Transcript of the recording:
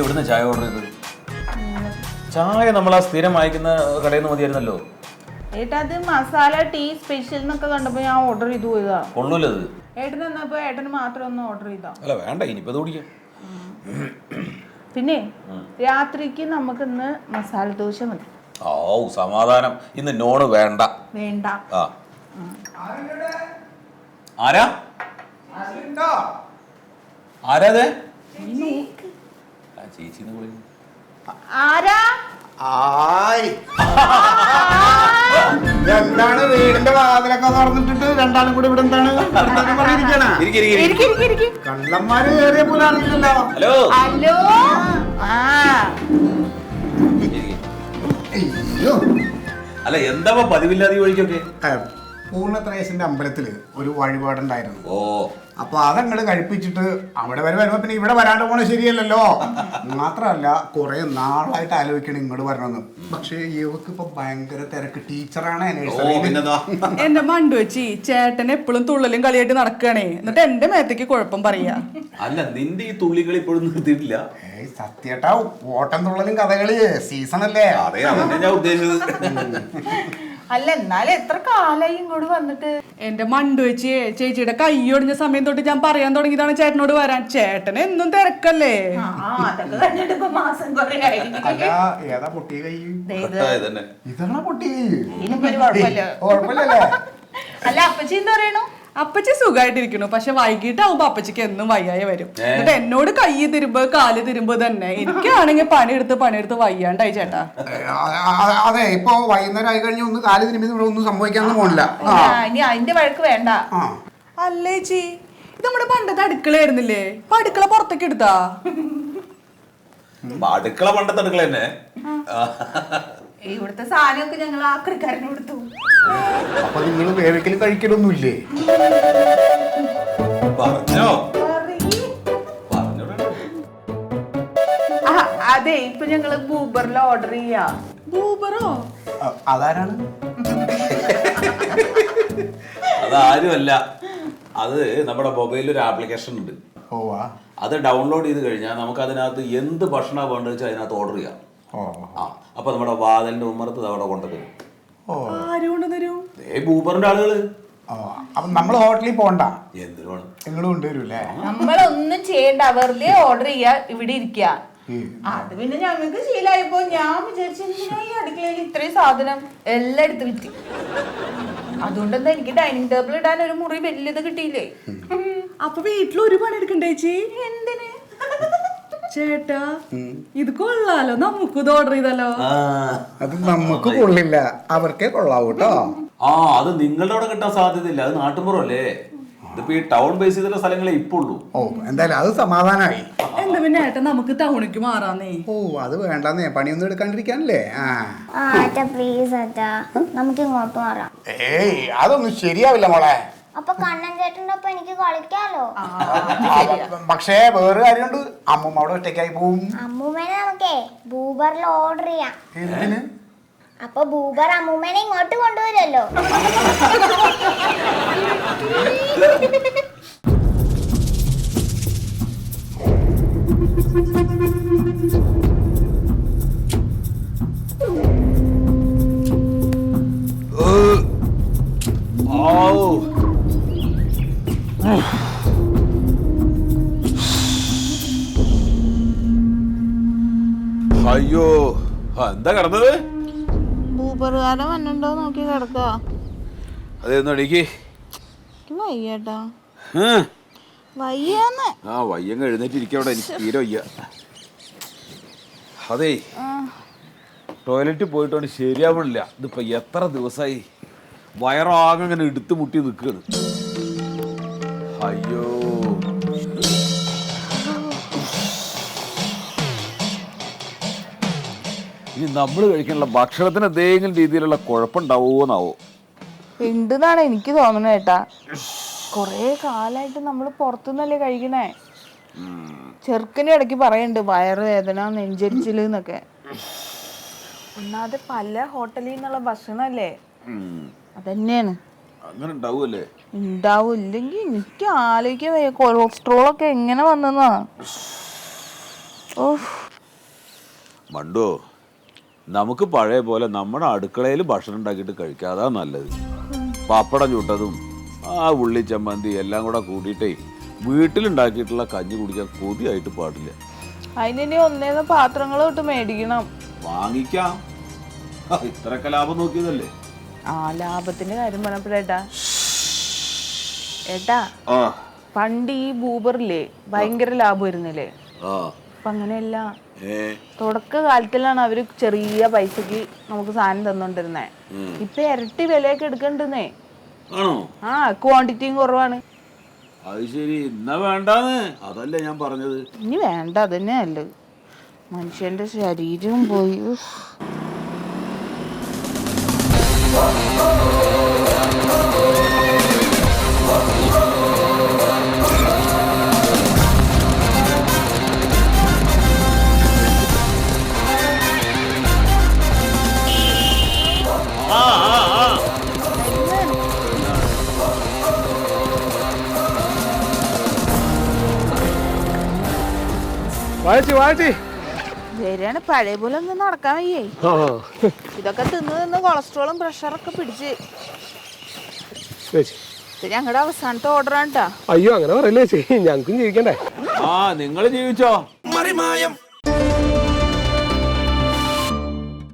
എവിടുന്ന് ചായ ഓർഡർ ചെയ്തത്? ചായ നമ്മൾ ആ സ്ഥിരം വാങ്ങിക്കുന്ന കടയിൽ നിന്ന് മതിയായിരുന്നല്ലോ. ഏട്ടാ അത് മസാല ടീ സ്പെഷ്യൽ എന്നൊക്കെ കണ്ടപ്പോ ഞാൻ ഓർഡർ ചെയ്തു പോയതാ. കൊള്ളൂലത്. ഏട്ടൻ എന്നപ്പോ ഏട്ടന് മാത്രം ഒന്ന് ഓർഡർ ചെയ്താ. അല്ല വേണ്ട, ഇനിയിപ്പോ അത് കുടിക്കാം. പിന്നെ രാത്രിക്ക് നമുക്ക് ഇന്ന് മസാല ദോശ മതി. ഓ സമാധാനം, ഇന്ന് നോണ് വേണ്ട. വേണ്ട. ആ ആരാ ആരാതെ? ചേച്ചി ആരാ? എന്താണ് വീടിന്റെ വാതിലൊക്കെ തുറന്നിട്ടിട്ട് രണ്ടാളും കൂടി ഇവിടെ എന്താണ് കള്ളന്മാര് കയറിയ പോലെ അറിയില്ലല്ലോ. Hello hello. അല്ല എന്താ പതിവില്ലാതെ വഴിക്കൊക്കെ? പൂർണ്ണത്രേശന്റെ അമ്പലത്തില് ഒരു വഴിപാടുണ്ടായിരുന്നു. ഓ അപ്പൊ അതങ്ങട് കഴിപ്പിച്ചിട്ട് അവിടെ വരെ വരുമ്പോ പിന്നെ ഇവിടെ വരാണ്ട് പോണ ശരിയല്ലല്ലോ. മാത്രമല്ല കുറെ നാളായിട്ട് ആലോചിക്കണം ഇങ്ങോട്ട് വരണമെന്ന്. പക്ഷെ ഇവക്ക് ഇപ്പൊ ഭയങ്കര തിരക്ക്. ടീച്ചറാണ് എന്റെ മണ്ടു വെച്ചി ചേട്ടൻ എപ്പോഴും തുള്ളലും കളിയായിട്ട് നടക്കുകയാണേ. എന്നിട്ട് എന്റെ മേത്തേക്ക് കുഴപ്പം പറയാ. അല്ല നിന്റെ ഈ തുള്ളികളി ഇപ്പോഴും നിർത്തിയിട്ടില്ല. സത്യേട്ടാ ഓട്ടം തുള്ളലും കഥകളി സീസൺ അല്ലേ? അതെ അതന്നെ ഞാൻ ഉദ്ദേശിച്ചത്. അല്ല എന്നാലും എത്ര കാലായി ഇങ്ങോട്ട് വന്നിട്ട്? എന്റെ മണ്ടു വെച്ച് ചേച്ചിയുടെ കൈയൊടിഞ്ഞ സമയം തൊട്ട് ഞാൻ പറയാൻ തുടങ്ങിയതാണ് ചേട്ടനോട് വരാൻ. ചേട്ടൻ എന്നും തിരക്കല്ലേ. അതൊക്കെ കഴിഞ്ഞിട്ട് ഇപ്പൊ മാസം കുറെ ആയി. ഏതാ പൊട്ടിയ കൈ? ഇതാണ് പൊട്ടിയ ഇതിനൊരു കുഴപ്പമില്ലല്ലേ? അല്ല അപ്പച്ചി എന്താ പറയണു? അപ്പച്ചി സുഖമായിട്ടിരിക്കണു. പക്ഷെ വൈകിട്ടാവുമ്പോ അപ്പച്ചിക്ക് എന്നും വയ്യായ വരും. എന്നിട്ട് എന്നോട് കൈ തിരുമ്പ് കാല് തിരുമ്പ് തന്നെ. എനിക്കാണെങ്കിൽ പണിയെടുത്ത് വയ്യാണ്ടായി ചേട്ടാ. അതെ ഇപ്പൊ വൈകുന്നേരം ആയി കഴിഞ്ഞ ഒന്ന് കാല് തിരുമ്പി ഒന്നും സംഭവിക്കാനൊന്നും പോണില്ല. ഇനി അതിന്റെ വഴക്ക് വേണ്ട. അല്ലേ ചി ഇത് നമ്മുടെ പണ്ടത്തെ അടുക്കളയായിരുന്നില്ലേ? ഇപ്പൊ അടുക്കള പുറത്തേക്ക് എടുത്താ? അടുക്കള പണ്ടത്തെ അടുക്കള തന്നെ. ഇവിടുത്തെ സാധനമൊക്കെ ഞങ്ങൾ ആക്രിക്കാരന് കൊടുത്തു. അപ്പൊ നിങ്ങൾ വേവിക്കലും കഴിക്കലൊന്നും ഇല്ലേ? പറഞ്ഞോ അതെ ഇപ്പൊ ഞങ്ങള് ഊബറിൽ ഓർഡർ ചെയ്യാ. ഊബറോ? അതാരാണ്? അതാരുമല്ല, അത് നമ്മുടെ മൊബൈലിൽ ഒരു ആപ്ലിക്കേഷൻ ഉണ്ട്. അത് ഡൗൺലോഡ് ചെയ്ത് കഴിഞ്ഞാൽ നമുക്ക് അതിനകത്ത് എന്ത് ഭക്ഷണം വേണ്ടത് വെച്ചാൽ അതിനകത്ത് ഓർഡർ ചെയ്യാം. അപ്പൊ നമ്മുടെ വാതിലിന്റെ ഉമ്മറത്ത് അവിടെ കൊണ്ടുതരും. ഊബറിന്റെ ആളുകള്. അപ്പൊ നമ്മള് ഹോട്ടലിൽ പോണ്ട, എന്തിനാണ് നിങ്ങളും കൊണ്ടുവരൂല്ലേ? നമ്മളൊന്നും ചെയ്യണ്ട, വെറുതെ ഓർഡർ ചെയ്യാ, ഇവിടെ ഇരിക്കാ. അത് പിന്നെ ഞങ്ങൾക്ക് ശീലമായപ്പോ ഞാൻ വിചാരിച്ചു എന്തിനാ ഈ അടുക്കളയിൽ ഇത്രയും സാധനം എല്ലാം എടുത്ത് വിറ്റ്. അതുകൊണ്ടെന്താ എനിക്ക് ഡൈനിങ് ടേബിൾ ഇടാൻ ഒരു മുറി വലിയത് കിട്ടിയില്ലേ? അപ്പൊ വീട്ടിൽ ഒരു പണി എടുക്കണ്ടേ ചേച്ചി? എന്തിന് ചേട്ടാ ഇത് കൊള്ളാലോ, നമുക്ക് ഇത് ഓർഡർ ചെയ്താലോ? അത് നമുക്ക് കൊള്ളില്ല, അവർക്കേ കൊള്ളാവൂ കേട്ടോ. അത് നിങ്ങളുടെ അവിടെ കിട്ടാൻ സാധ്യതയില്ല, അത് നാട്ടുമ്പുറല്ലേ. ഇതിപ്പോ ഈ ടൗൺ ബേസ് ചെയ്തിട്ടുള്ള സ്ഥലങ്ങളെ ഇപ്പൊ ഉള്ളൂ. എന്തായാലും അത് സമാധാനമായി. എന്താ പിന്നെ ഏട്ടാ നമുക്ക് ടൗണിക്ക് മാറാന്നേ? അത് വേണ്ടെന്നേ, പണിയൊന്നും എടുക്കാണ്ടിരിക്കാനല്ലേ. പ്ലീസ് നമുക്ക് ഇങ്ങോട്ട് മാറാം. അതൊന്നും ശരിയാവില്ല മോളെ. അപ്പൊ കണ്ണൻ ചേട്ടൻ്റെ ഒപ്പം എനിക്ക് കളിക്കാലോ. പക്ഷേ വേറെ കാര്യമുണ്ട്, അമ്മൂമ്മ അവിടെ ഒറ്റയ്ക്കായി പോവും. അമ്മൂമ്മേനെ നമുക്കേ ഊബറിൽ ഓർഡർ ചെയ്യാം. എന്തിന്? അപ്പൊ ഊബർ അമ്മൂമ്മേനെ ഇങ്ങോട്ട് കൊണ്ടുവരുമല്ലോ. അയ്യോ എന്താ കിടന്നത്? ഊബറുകാരൻ വന്നിട്ടുണ്ടോ നോക്കി കിടക്ക. അതെന്ന് എണീക്ക്. വയ്യേട്ടാ വയ്യാന്ന്. വയ്യങ്ങ് എഴുന്നേറ്റിരിക്കവിടെ, എനിക്ക് തീരെ വയ്യ. അതേ ടോയ്ലറ്റിൽ പോയിട്ടോണ്ട് ശരിയാവണില്ല. ഇതിപ്പോ എത്ര ദിവസമായി വയറാകെ ഇങ്ങനെ എടുത്തു മുട്ടി നിൽക്കുകയാണ്. അയ്യോ ഇനി നമ്മൾ കഴിക്കാനുള്ള ഭക്ഷണത്തിന് എന്തെങ്കിലും രീതിയിലുള്ള കുഴപ്പമുണ്ടാവോന്നാവോ? ഉണ്ടെന്നാണ് എനിക്ക് തോന്നുന്നത് ഏട്ടാ. കൊറേ കാലായിട്ട് നമ്മൾ പുറത്തുനിന്നല്ലേ കഴിക്കണേ. ചെറുക്കൻ്റെ ഇടയ്ക്ക് പറയുന്നുണ്ട് വയറുവേദന നെഞ്ചരിച്ചില് എന്നൊക്കെ. ഒന്നാമത് പല ഹോട്ടലിൽ നിന്നുള്ള ഭക്ഷണല്ലേ, അതന്നെയാണ്. അങ്ങനെ ഉണ്ടാവൂല്ലേ? ഉണ്ടാവും. ഇല്ലെങ്കിൽ എനിക്ക് ആലോചിക്കാൻ വയ്യ കൊളസ്ട്രോൾ ഒക്കെ എങ്ങനെ വന്നെന്നാ. ഓഹ് മണ്ടോ, നമുക്ക് പഴയ പോലെ നമ്മുടെ അടുക്കളയിൽ ഭക്ഷണം ഉണ്ടാക്കിയിട്ട് കഴിക്കാതാ നല്ലത്. പപ്പടം ചുട്ടതും ആ ഉള്ളി ചമ്മന്തി എല്ലാം കൂടെ കൂട്ടിയിട്ടേ വീട്ടിലുണ്ടാക്കിയിട്ടുള്ള കഞ്ഞി കുടിക്കാൻ കൊതിയായിട്ട് പാടില്ല. അതിനി ഒന്നേന്ന് പാത്രങ്ങൾ തൊട്ട് മേടിക്കണം. വാങ്ങിക്കാം, ഇത്രയൊക്കെ ലാഭം നോക്കിയതല്ലേ. ആ ലാഭത്തിന്റെ കാര്യം പറഞ്ഞപ്പോഴേട്ടാ, ഏട്ടാ പണ്ട് ഈ ബൂബറില്ലേ ഭയങ്കര ലാഭം വരുന്നില്ലേ? അപ്പൊ അങ്ങനെയല്ല, തുടക്ക കാലത്തിലാണ് അവര് ചെറിയ പൈസക്ക് നമുക്ക് സാധനം തന്നോണ്ടിരുന്നേ. ഇപ്പൊ ഇരട്ടി വിലയൊക്കെ എടുക്കണ്ടെന്നേ. ആ ക്വാണ്ടിറ്റിയും കുറവാണ്. അത് ശരി, എന്നാ വേണ്ടാന്ന് അതല്ലേ ഞാൻ പറഞ്ഞത്. ഇനി വേണ്ട, അതന്നെ നല്ലത്. മനുഷ്യന്റെ ശരീരവും പോയി. ശരിയാണ്, പഴയ പോലെ ഒന്നും നടക്കാൻ വയ്യേ. ഇതൊക്കെ തിന്ന് കൊളസ്ട്രോളും പ്രഷറൊക്കെ പിടിച്ച്. ഞങ്ങളുടെ അവസാനത്തെ ഓർഡറാണ് കേട്ടാ. അയ്യോ അങ്ങനെ പറയല്ലേ ചേച്ചി, ഞങ്ങൾക്കും ജീവിക്കണ്ടേ. നിങ്ങൾ ജീവിച്ചോ. മറിമായം